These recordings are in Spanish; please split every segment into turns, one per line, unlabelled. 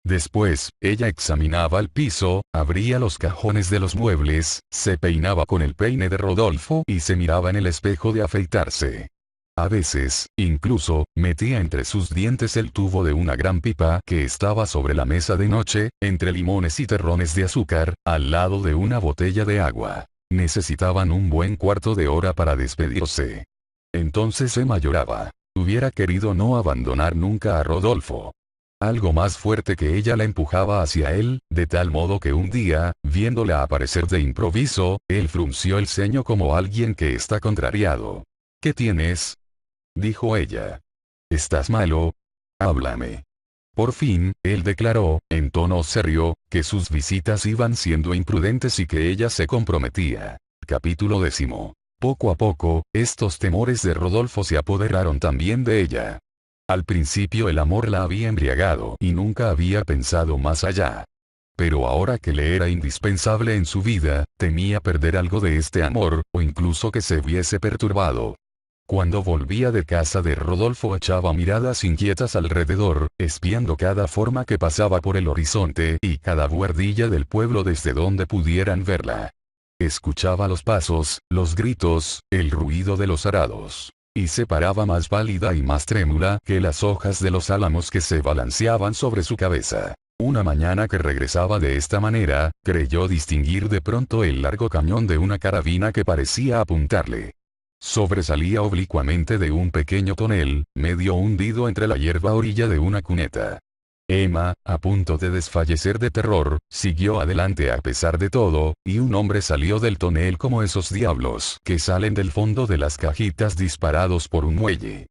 Después, ella examinaba el piso, abría los cajones de los muebles, se peinaba con el peine de Rodolfo y se miraba en el espejo de afeitarse. A veces, incluso, metía entre sus dientes el tubo de una gran pipa que estaba sobre la mesa de noche, entre limones y terrones de azúcar, al lado de una botella de agua. Necesitaban un buen cuarto de hora para despedirse. Entonces Emma lloraba. Hubiera querido no abandonar nunca a Rodolfo. Algo más fuerte que ella la empujaba hacia él, de tal modo que un día, viéndola aparecer de improviso, él frunció el ceño como alguien que está contrariado. ¿Qué tienes?, dijo ella. ¿Estás malo? Háblame. Por fin, él declaró, en tono serio, que sus visitas iban siendo imprudentes y que ella se comprometía. Capítulo 10. Poco a poco, estos temores de Rodolfo se apoderaron también de ella. Al principio el amor la había embriagado y nunca había pensado más allá. Pero ahora que le era indispensable en su vida, temía perder algo de este amor, o incluso que se viese perturbado. Cuando volvía de casa de Rodolfo echaba miradas inquietas alrededor, espiando cada forma que pasaba por el horizonte y cada buhardilla del pueblo desde donde pudieran verla. Escuchaba los pasos, los gritos, el ruido de los arados. Y se paraba más pálida y más trémula que las hojas de los álamos que se balanceaban sobre su cabeza. Una mañana que regresaba de esta manera, creyó distinguir de pronto el largo cañón de una carabina que parecía apuntarle. Sobresalía oblicuamente de un pequeño tonel, medio hundido entre la hierba orilla de una cuneta. Emma, a punto de desfallecer de terror, siguió adelante a pesar de todo, y un hombre salió del tonel como esos diablos que salen del fondo de las cajitas disparados por un muelle.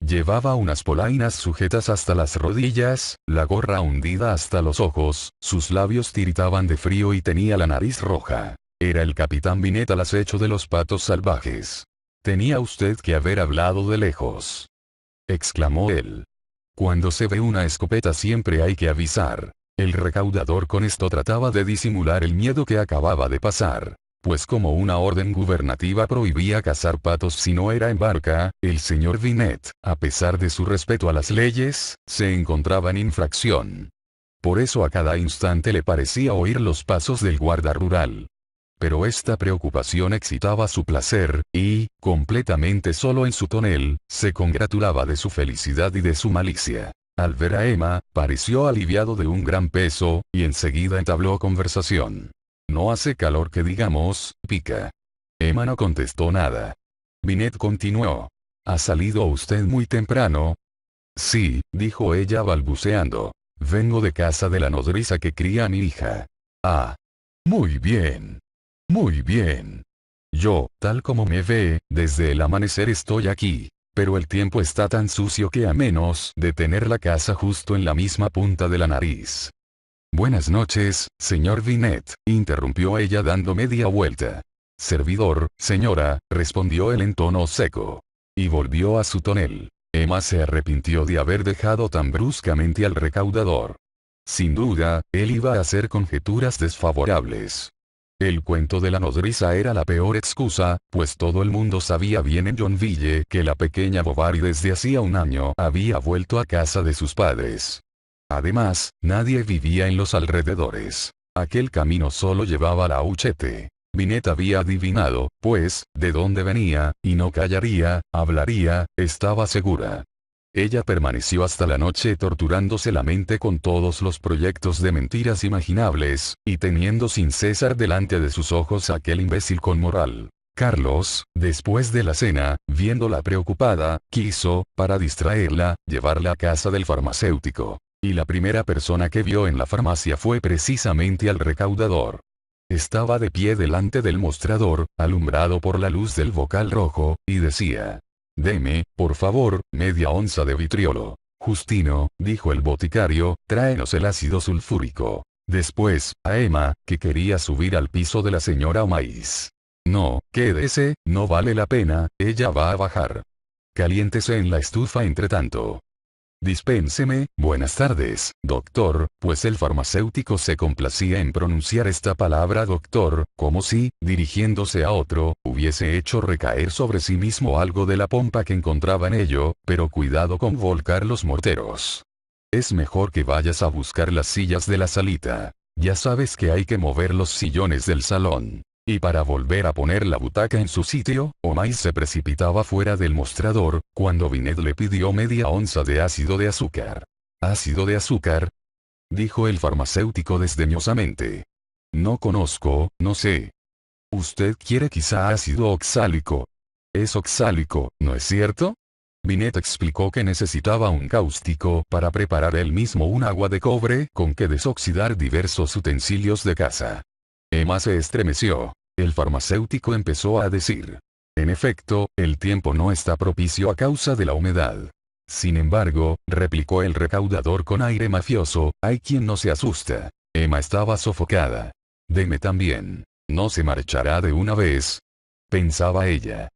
Llevaba unas polainas sujetas hasta las rodillas, la gorra hundida hasta los ojos, sus labios tiritaban de frío y tenía la nariz roja. Era el capitán Binet al acecho de los patos salvajes. «Tenía usted que haber hablado de lejos», exclamó él. «Cuando se ve una escopeta siempre hay que avisar». El recaudador con esto trataba de disimular el miedo que acababa de pasar. Pues como una orden gubernativa prohibía cazar patos si no era en barca, el señor Binet, a pesar de su respeto a las leyes, se encontraba en infracción. Por eso a cada instante le parecía oír los pasos del guarda rural. Pero esta preocupación excitaba su placer, y, completamente solo en su tonel, se congratulaba de su felicidad y de su malicia. Al ver a Emma, pareció aliviado de un gran peso, y enseguida entabló conversación. «No hace calor que digamos, pica». Emma no contestó nada. Binet continuó. «¿Ha salido usted muy temprano?» «Sí», dijo ella balbuceando. «Vengo de casa de la nodriza que cría a mi hija». «Ah. Muy bien. Muy bien. Yo, tal como me ve, desde el amanecer estoy aquí. Pero el tiempo está tan sucio que a menos de tener la casa justo en la misma punta de la nariz». «Buenas noches, señor Binet», interrumpió ella dando media vuelta. «Servidor, señora», respondió él en tono seco. Y volvió a su tonel. Emma se arrepintió de haber dejado tan bruscamente al recaudador. Sin duda, él iba a hacer conjeturas desfavorables. El cuento de la nodriza era la peor excusa, pues todo el mundo sabía bien en Yonville que la pequeña Bovary desde hacía un año había vuelto a casa de sus padres. Además, nadie vivía en los alrededores. Aquel camino solo llevaba a la Huchette. Binet había adivinado, pues, de dónde venía, y no callaría, hablaría, estaba segura. Ella permaneció hasta la noche torturándose la mente con todos los proyectos de mentiras imaginables, y teniendo sin cesar delante de sus ojos a aquel imbécil con moral. Carlos, después de la cena, viéndola preocupada, quiso, para distraerla, llevarla a casa del farmacéutico. Y la primera persona que vio en la farmacia fue precisamente al recaudador. Estaba de pie delante del mostrador, alumbrado por la luz del bocal rojo, y decía: «Deme, por favor, media onza de vitriolo». «Justino», dijo el boticario, «tráenos el ácido sulfúrico». Después, a Emma, que quería subir al piso de la señora Maíz. «No, quédese, no vale la pena, ella va a bajar. Caliéntese en la estufa entre tanto». «Dispénseme, buenas tardes, doctor», pues el farmacéutico se complacía en pronunciar esta palabra doctor, como si, dirigiéndose a otro, hubiese hecho recaer sobre sí mismo algo de la pompa que encontraba en ello, pero cuidado con volcar los morteros. Es mejor que vayas a buscar las sillas de la salita. Ya sabes que hay que mover los sillones del salón. Y para volver a poner la butaca en su sitio, Omais se precipitaba fuera del mostrador, cuando Binet le pidió media onza de ácido de azúcar. ¿Ácido de azúcar?, dijo el farmacéutico desdeñosamente. No conozco, no sé. Usted quiere quizá ácido oxálico. Es oxálico, ¿no es cierto? Binet explicó que necesitaba un cáustico para preparar él mismo un agua de cobre con que desoxidar diversos utensilios de casa. Emma se estremeció. El farmacéutico empezó a decir. En efecto, el tiempo no está propicio a causa de la humedad. Sin embargo, replicó el recaudador con aire mafioso, hay quien no se asusta. Emma estaba sofocada. Deme también. ¿No se marchará de una vez?, pensaba ella.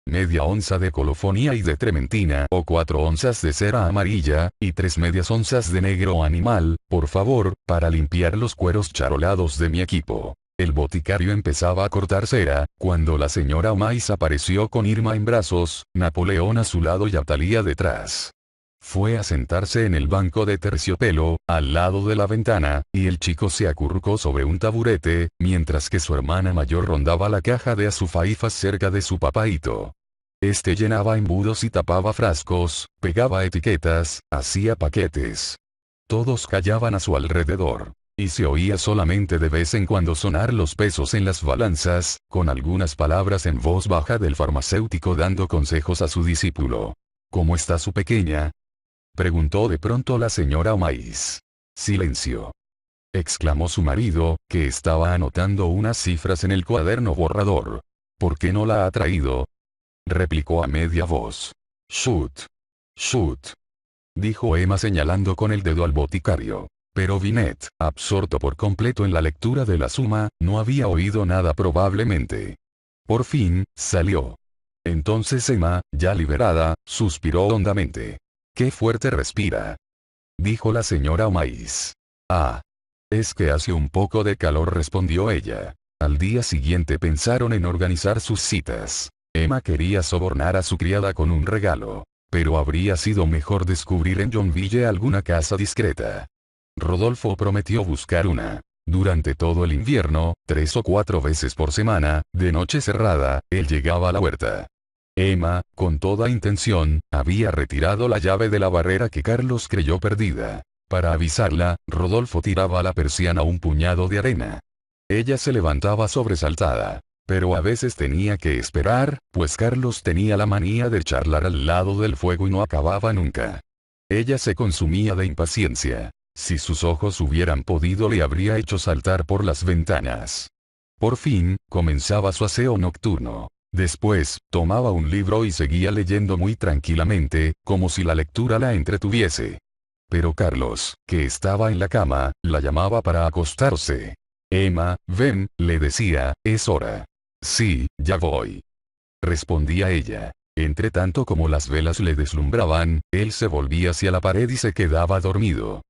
Media onza de colofonía y de trementina, o 4 onzas de cera amarilla, y 3 medias onzas de negro animal, por favor, para limpiar los cueros charolados de mi equipo. El boticario empezaba a cortar cera, cuando la señora Omais apareció con Irma en brazos, Napoleón a su lado y Atalía detrás. Fue a sentarse en el banco de terciopelo, al lado de la ventana, y el chico se acurrucó sobre un taburete, mientras que su hermana mayor rondaba la caja de azufaifas cerca de su papaíto. Este llenaba embudos y tapaba frascos, pegaba etiquetas, hacía paquetes. Todos callaban a su alrededor. Y se oía solamente de vez en cuando sonar los pesos en las balanzas, con algunas palabras en voz baja del farmacéutico dando consejos a su discípulo. ¿Cómo está su pequeña?, preguntó de pronto la señora Omais. Silencio, exclamó su marido, que estaba anotando unas cifras en el cuaderno borrador. ¿Por qué no la ha traído?, replicó a media voz. Shoot. Shoot, dijo Emma señalando con el dedo al boticario. Pero Binet, absorto por completo en la lectura de la suma, no había oído nada probablemente. Por fin, salió. Entonces Emma, ya liberada, suspiró hondamente. «¡Qué fuerte respira!», dijo la señora Omais. «Ah. Es que hace un poco de calor», respondió ella. Al día siguiente pensaron en organizar sus citas. Emma quería sobornar a su criada con un regalo. Pero habría sido mejor descubrir en Yonville alguna casa discreta. Rodolfo prometió buscar una. Durante todo el invierno, 3 o 4 veces por semana, de noche cerrada, él llegaba a la huerta. Emma, con toda intención, había retirado la llave de la barrera que Carlos creyó perdida. Para avisarla, Rodolfo tiraba a la persiana un puñado de arena. Ella se levantaba sobresaltada. Pero a veces tenía que esperar, pues Carlos tenía la manía de charlar al lado del fuego y no acababa nunca. Ella se consumía de impaciencia. Si sus ojos hubieran podido le habría hecho saltar por las ventanas. Por fin, comenzaba su aseo nocturno. Después, tomaba un libro y seguía leyendo muy tranquilamente, como si la lectura la entretuviese. Pero Carlos, que estaba en la cama, la llamaba para acostarse. Emma, ven, le decía, es hora. Sí, ya voy, respondía ella. Entre tanto, como las velas le deslumbraban, él se volvía hacia la pared y se quedaba dormido.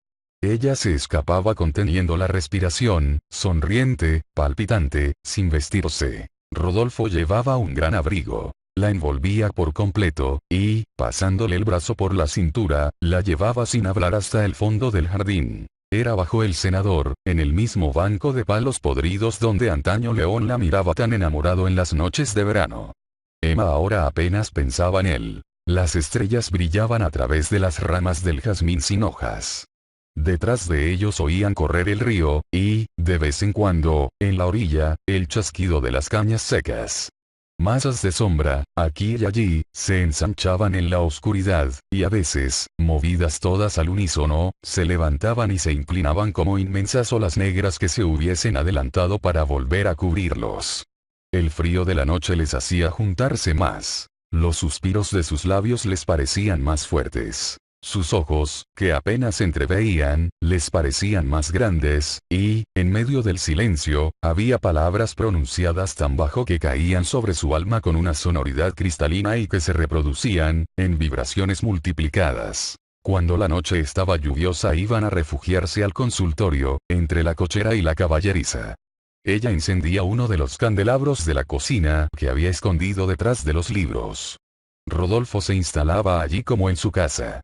Ella se escapaba conteniendo la respiración, sonriente, palpitante, sin vestirse. Rodolfo llevaba un gran abrigo. La envolvía por completo, y, pasándole el brazo por la cintura, la llevaba sin hablar hasta el fondo del jardín. Era bajo el cenador, en el mismo banco de palos podridos donde antaño León la miraba tan enamorado en las noches de verano. Emma ahora apenas pensaba en él. Las estrellas brillaban a través de las ramas del jazmín sin hojas. Detrás de ellos oían correr el río, y, de vez en cuando, en la orilla, el chasquido de las cañas secas. Masas de sombra, aquí y allí, se ensanchaban en la oscuridad, y a veces, movidas todas al unísono, se levantaban y se inclinaban como inmensas olas negras que se hubiesen adelantado para volver a cubrirlos. El frío de la noche les hacía juntarse más. Los suspiros de sus labios les parecían más fuertes. Sus ojos, que apenas entreveían, les parecían más grandes, y, en medio del silencio, había palabras pronunciadas tan bajo que caían sobre su alma con una sonoridad cristalina y que se reproducían, en vibraciones multiplicadas. Cuando la noche estaba lluviosa iban a refugiarse al consultorio, entre la cochera y la caballeriza. Ella encendía uno de los candelabros de la cocina que había escondido detrás de los libros. Rodolfo se instalaba allí como en su casa.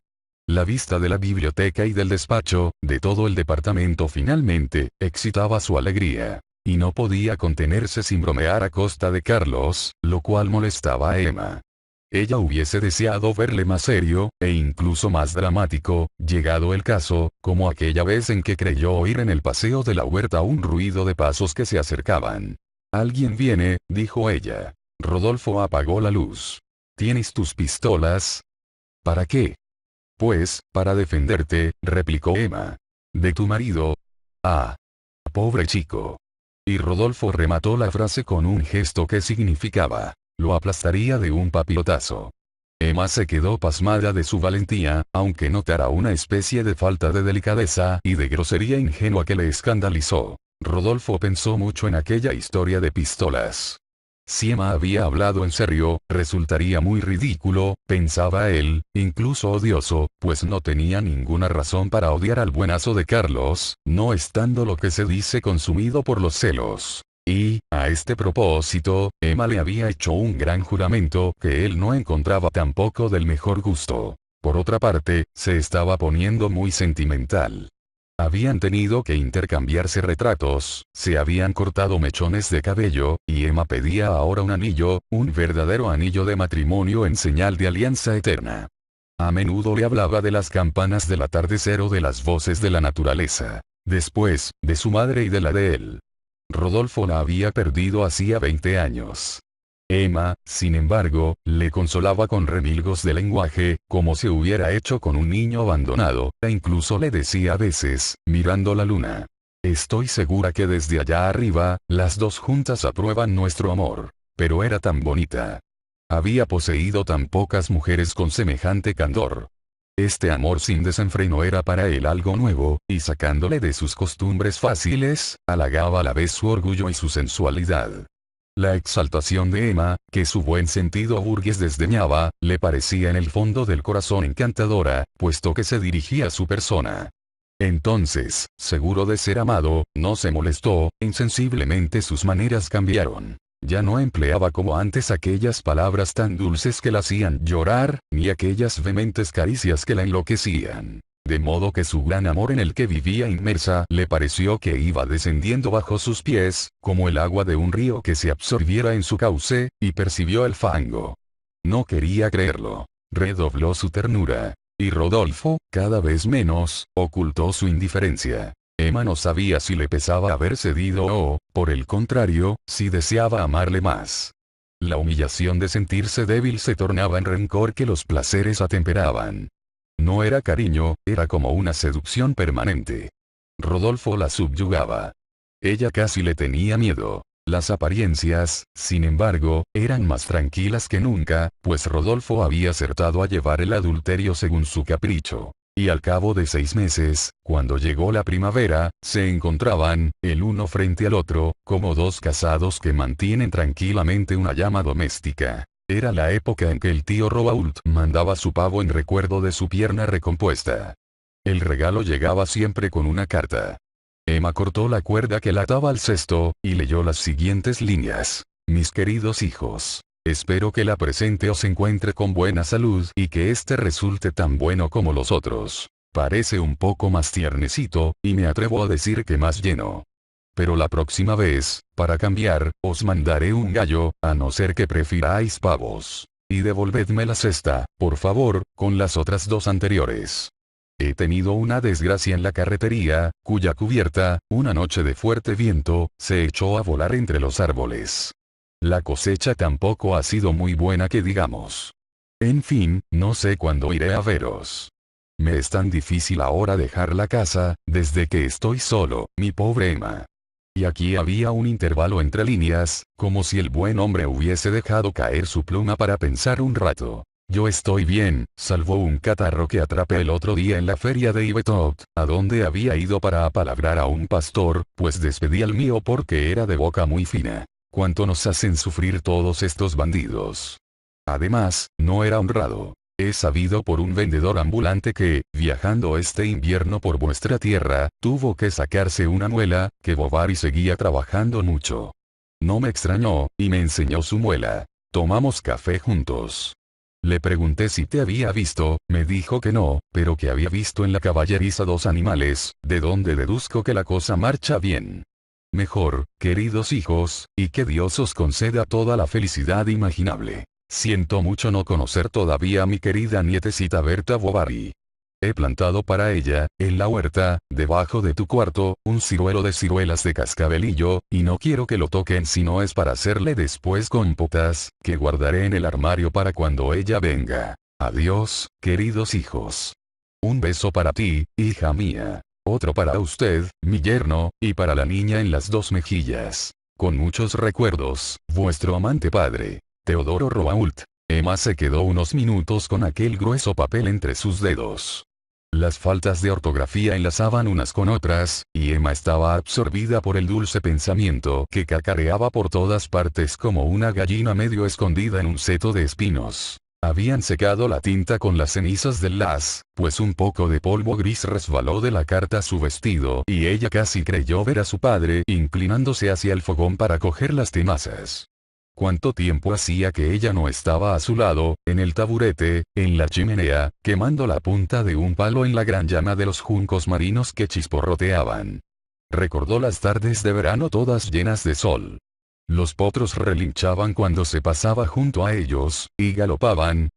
La vista de la biblioteca y del despacho, de todo el departamento finalmente, excitaba su alegría. Y no podía contenerse sin bromear a costa de Carlos, lo cual molestaba a Emma. Ella hubiese deseado verle más serio, e incluso más dramático, llegado el caso, como aquella vez en que creyó oír en el paseo de la huerta un ruido de pasos que se acercaban. «Alguien viene», dijo ella. Rodolfo apagó la luz. «¿Tienes tus pistolas?» «¿Para qué?» «Pues, para defenderte», replicó Emma. «¿De tu marido?» «Ah. Pobre chico». Y Rodolfo remató la frase con un gesto que significaba: lo aplastaría de un papilotazo. Emma se quedó pasmada de su valentía, aunque notara una especie de falta de delicadeza y de grosería ingenua que le escandalizó. Rodolfo pensó mucho en aquella historia de pistolas. Si Emma había hablado en serio, resultaría muy ridículo, pensaba él, incluso odioso, pues no tenía ninguna razón para odiar al buenazo de Carlos, no estando lo que se dice consumido por los celos. Y, a este propósito, Emma le había hecho un gran juramento que él no encontraba tampoco del mejor gusto. Por otra parte, se estaba poniendo muy sentimental. Habían tenido que intercambiarse retratos, se habían cortado mechones de cabello, y Emma pedía ahora un anillo, un verdadero anillo de matrimonio en señal de alianza eterna. A menudo le hablaba de las campanas del atardecer o de las voces de la naturaleza. Después, de su madre y de la de él. Rodolfo la había perdido hacía 20 años. Emma, sin embargo, le consolaba con remilgos de lenguaje, como si hubiera hecho con un niño abandonado, e incluso le decía a veces, mirando la luna: «Estoy segura que desde allá arriba, las dos juntas aprueban nuestro amor». Pero era tan bonita. Había poseído tan pocas mujeres con semejante candor. Este amor sin desenfreno era para él algo nuevo, y sacándole de sus costumbres fáciles, halagaba a la vez su orgullo y su sensualidad. La exaltación de Emma, que su buen sentido burgués desdeñaba, le parecía en el fondo del corazón encantadora, puesto que se dirigía a su persona. Entonces, seguro de ser amado, no se molestó, insensiblemente sus maneras cambiaron. Ya no empleaba como antes aquellas palabras tan dulces que la hacían llorar, ni aquellas vehementes caricias que la enloquecían. De modo que su gran amor en el que vivía inmersa le pareció que iba descendiendo bajo sus pies, como el agua de un río que se absorbiera en su cauce, y percibió el fango. No quería creerlo. Redobló su ternura. Y Rodolfo, cada vez menos, ocultó su indiferencia. Emma no sabía si le pesaba haber cedido o, por el contrario, si deseaba amarle más. La humillación de sentirse débil se tornaba en rencor que los placeres atemperaban. No era cariño, era como una seducción permanente. Rodolfo la subyugaba. Ella casi le tenía miedo. Las apariencias, sin embargo, eran más tranquilas que nunca, pues Rodolfo había acertado a llevar el adulterio según su capricho. Y al cabo de 6 meses, cuando llegó la primavera, se encontraban, el uno frente al otro, como dos casados que mantienen tranquilamente una llama doméstica. Era la época en que el tío Roault mandaba su pavo en recuerdo de su pierna recompuesta. El regalo llegaba siempre con una carta. Emma cortó la cuerda que la ataba al cesto, y leyó las siguientes líneas: «Mis queridos hijos. Espero que la presente os encuentre con buena salud y que este resulte tan bueno como los otros. Parece un poco más tiernecito, y me atrevo a decir que más lleno. Pero la próxima vez, para cambiar, os mandaré un gallo, a no ser que prefiráis pavos. Y devolvedme la cesta, por favor, con las otras 2 anteriores. He tenido una desgracia en la carretería, cuya cubierta, una noche de fuerte viento, se echó a volar entre los árboles. La cosecha tampoco ha sido muy buena que digamos. En fin, no sé cuándo iré a veros. Me es tan difícil ahora dejar la casa, desde que estoy solo, mi pobre Emma». Y aquí había un intervalo entre líneas, como si el buen hombre hubiese dejado caer su pluma para pensar un rato. «Yo estoy bien, salvo un catarro que atrapé el otro día en la feria de Ivetot, a donde había ido para apalabrar a un pastor, pues despedí al mío porque era de boca muy fina. Cuánto nos hacen sufrir todos estos bandidos. Además, no era honrado. He sabido por un vendedor ambulante que, viajando este invierno por vuestra tierra, tuvo que sacarse una muela, que Bovary seguía trabajando mucho. No me extrañó, y me enseñó su muela. Tomamos café juntos. Le pregunté si te había visto, me dijo que no, pero que había visto en la caballeriza 2 animales, de donde deduzco que la cosa marcha bien. Mejor, queridos hijos, y que Dios os conceda toda la felicidad imaginable. Siento mucho no conocer todavía a mi querida nietecita Berta Bovary. He plantado para ella, en la huerta, debajo de tu cuarto, un ciruelo de ciruelas de cascabelillo, y no quiero que lo toquen si no es para hacerle después compotas, que guardaré en el armario para cuando ella venga. Adiós, queridos hijos. Un beso para ti, hija mía. Otro para usted, mi yerno, y para la niña en las 2 mejillas. Con muchos recuerdos, vuestro amante padre, Teodoro Roault. Emma se quedó unos minutos con aquel grueso papel entre sus dedos. Las faltas de ortografía enlazaban unas con otras, y Emma estaba absorbida por el dulce pensamiento que cacareaba por todas partes como una gallina medio escondida en un seto de espinos. Habían secado la tinta con las cenizas del las, pues un poco de polvo gris resbaló de la carta a su vestido y ella casi creyó ver a su padre inclinándose hacia el fogón para coger las tenazas. ¿Cuánto tiempo hacía que ella no estaba a su lado, en el taburete, en la chimenea, quemando la punta de un palo en la gran llama de los juncos marinos que chisporroteaban? Recordó las tardes de verano todas llenas de sol. Los potros relinchaban cuando se pasaba junto a ellos, y galopaban,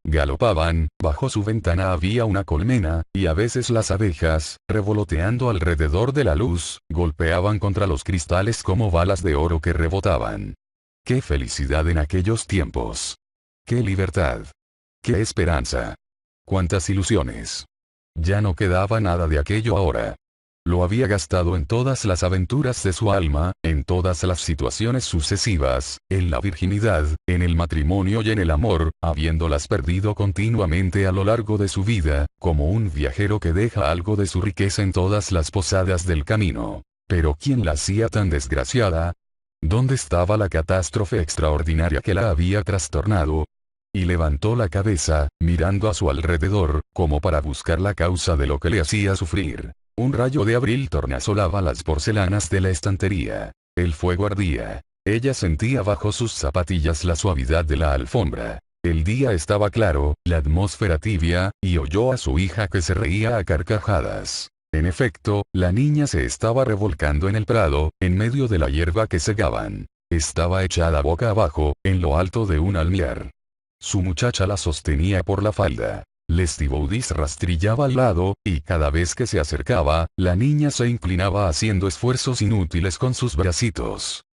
bajo su ventana había una colmena, y a veces las abejas, revoloteando alrededor de la luz, golpeaban contra los cristales como balas de oro que rebotaban. ¡Qué felicidad en aquellos tiempos! ¡Qué libertad! ¡Qué esperanza! ¡Cuántas ilusiones! Ya no quedaba nada de aquello ahora. Lo había gastado en todas las aventuras de su alma, en todas las situaciones sucesivas, en la virginidad, en el matrimonio y en el amor, habiéndolas perdido continuamente a lo largo de su vida, como un viajero que deja algo de su riqueza en todas las posadas del camino. Pero ¿quién la hacía tan desgraciada? ¿Dónde estaba la catástrofe extraordinaria que la había trastornado? Y levantó la cabeza, mirando a su alrededor, como para buscar la causa de lo que le hacía sufrir. Un rayo de abril tornasolaba las porcelanas de la estantería. El fuego ardía. Ella sentía bajo sus zapatillas la suavidad de la alfombra. El día estaba claro, la atmósfera tibia, y oyó a su hija que se reía a carcajadas. En efecto, la niña se estaba revolcando en el prado, en medio de la hierba que segaban. Estaba echada boca abajo, en lo alto de un almiar. Su muchacha la sostenía por la falda. Lestiboudis rastrillaba al lado, y cada vez que se acercaba, la niña se inclinaba haciendo esfuerzos inútiles con sus bracitos.